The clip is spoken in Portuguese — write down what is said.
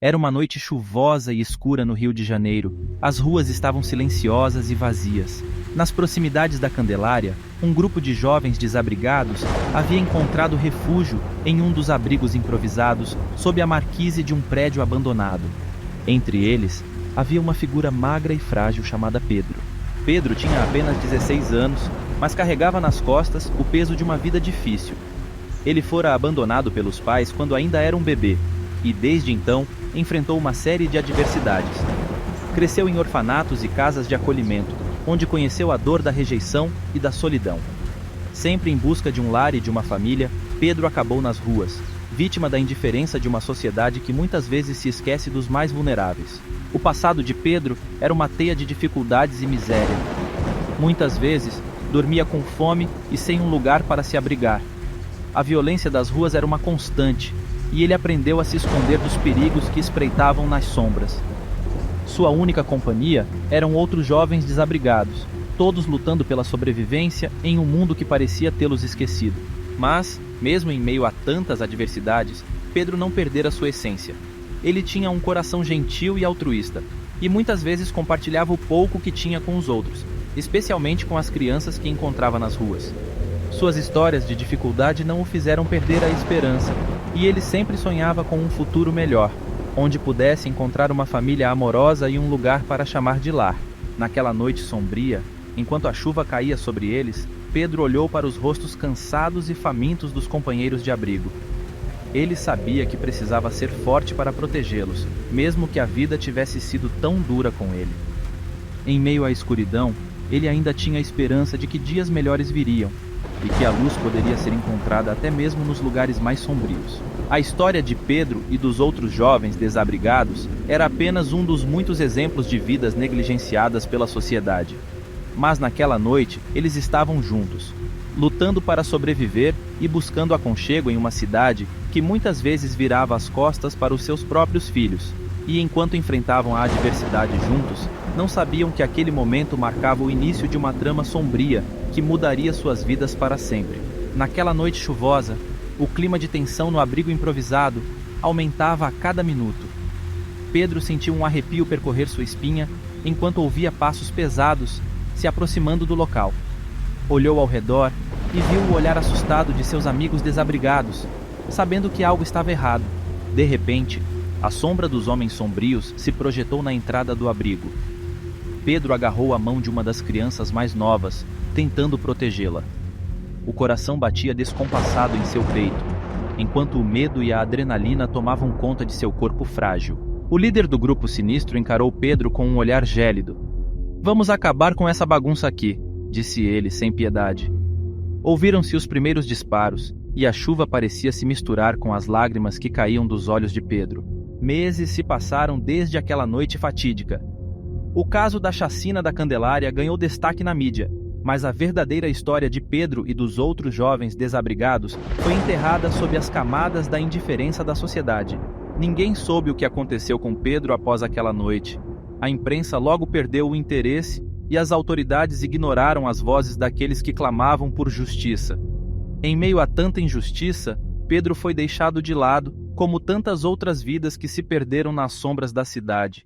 Era uma noite chuvosa e escura no Rio de Janeiro. As ruas estavam silenciosas e vazias. Nas proximidades da Candelária, um grupo de jovens desabrigados havia encontrado refúgio em um dos abrigos improvisados sob a marquise de um prédio abandonado. Entre eles, havia uma figura magra e frágil chamada Pedro. Pedro tinha apenas 16 anos, mas carregava nas costas o peso de uma vida difícil. Ele fora abandonado pelos pais quando ainda era um bebê, e desde então enfrentou uma série de adversidades. Cresceu em orfanatos e casas de acolhimento, onde conheceu a dor da rejeição e da solidão. Sempre em busca de um lar e de uma família, Pedro acabou nas ruas, vítima da indiferença de uma sociedade que muitas vezes se esquece dos mais vulneráveis. O passado de Pedro era uma teia de dificuldades e miséria. Muitas vezes, dormia com fome e sem um lugar para se abrigar. A violência das ruas era uma constante, e ele aprendeu a se esconder dos perigos que espreitavam nas sombras. Sua única companhia eram outros jovens desabrigados, todos lutando pela sobrevivência em um mundo que parecia tê-los esquecido. Mas, mesmo em meio a tantas adversidades, Pedro não perdera sua essência. Ele tinha um coração gentil e altruísta, e muitas vezes compartilhava o pouco que tinha com os outros, especialmente com as crianças que encontrava nas ruas. Suas histórias de dificuldade não o fizeram perder a esperança, e ele sempre sonhava com um futuro melhor, onde pudesse encontrar uma família amorosa e um lugar para chamar de lar. Naquela noite sombria, enquanto a chuva caía sobre eles, Pedro olhou para os rostos cansados e famintos dos companheiros de abrigo. Ele sabia que precisava ser forte para protegê-los, mesmo que a vida tivesse sido tão dura com ele. Em meio à escuridão, ele ainda tinha a esperança de que dias melhores viriam, e que a luz poderia ser encontrada até mesmo nos lugares mais sombrios. A história de Pedro e dos outros jovens desabrigados era apenas um dos muitos exemplos de vidas negligenciadas pela sociedade. Mas naquela noite, eles estavam juntos, lutando para sobreviver e buscando aconchego em uma cidade que muitas vezes virava as costas para os seus próprios filhos. E enquanto enfrentavam a adversidade juntos, não sabiam que aquele momento marcava o início de uma trama sombria que mudaria suas vidas para sempre. Naquela noite chuvosa, o clima de tensão no abrigo improvisado aumentava a cada minuto. Pedro sentiu um arrepio percorrer sua espinha enquanto ouvia passos pesados se aproximando do local. Olhou ao redor e viu o olhar assustado de seus amigos desabrigados, sabendo que algo estava errado. De repente, a sombra dos homens sombrios se projetou na entrada do abrigo. Pedro agarrou a mão de uma das crianças mais novas, tentando protegê-la. O coração batia descompassado em seu peito, enquanto o medo e a adrenalina tomavam conta de seu corpo frágil. O líder do grupo sinistro encarou Pedro com um olhar gélido. "Vamos acabar com essa bagunça aqui", disse ele, sem piedade. Ouviram-se os primeiros disparos, e a chuva parecia se misturar com as lágrimas que caíam dos olhos de Pedro. Meses se passaram desde aquela noite fatídica. O caso da chacina da Candelária ganhou destaque na mídia, mas a verdadeira história de Pedro e dos outros jovens desabrigados foi enterrada sob as camadas da indiferença da sociedade. Ninguém soube o que aconteceu com Pedro após aquela noite. A imprensa logo perdeu o interesse e as autoridades ignoraram as vozes daqueles que clamavam por justiça. Em meio a tanta injustiça, Pedro foi deixado de lado, como tantas outras vidas que se perderam nas sombras da cidade.